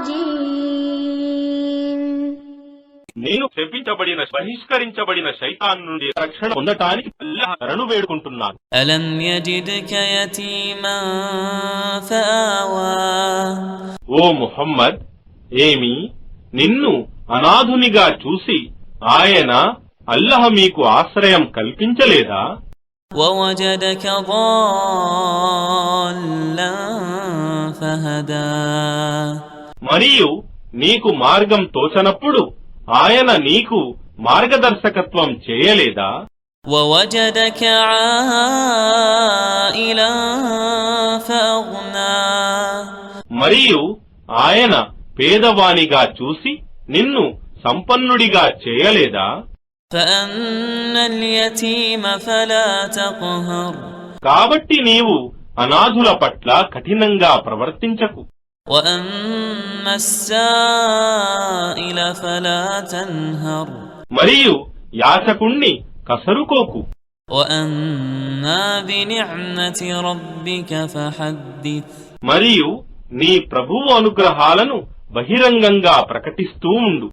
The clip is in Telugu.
الرجيم నేను బహిష్కరించబడిన శైతాన్ నుండి రక్షణ పొందటానికి అల్లాహ్ శరణు వేడుకుంటున్నాను. అలం యజిద్క యతీమా ఫఆవా. ఓ ముహమ్మద్, ఏమి నిన్ను అనాథునిగా చూసి ఆయన అల్లాహ్ మీకు ఆశ్రయం కల్పించలేదా? వవజదక ضالًا ఫహదా. మరియు నీకు మార్గం తోచనప్పుడు ఆయన నీకు మార్గదర్శకత్వం చేయలేదా? వవజదక ఆయిలం ఫఅగ్నా. మరియు ఆయన పేదవానిగా చూసి నిన్ను సంపన్నుడిగా చేయలేదా? ఫఅమ్మల్ యతీమ ఫలా తఖ్హర్. కాబట్టి నీవు అనాథుల పట్ల కఠినంగా ప్రవర్తించకు. వఅమ్మస్ సాయిల ఫలా తన్హర్. మరియు యాచకుణ్ణి కసరుకోకు. వఅమ్మా బినిఅమతి రబ్బిక ఫహద్దిత్. మరియు నీ ప్రభువు అనుగ్రహాలను బహిరంగంగా ప్రకటిస్తూ ఉండు.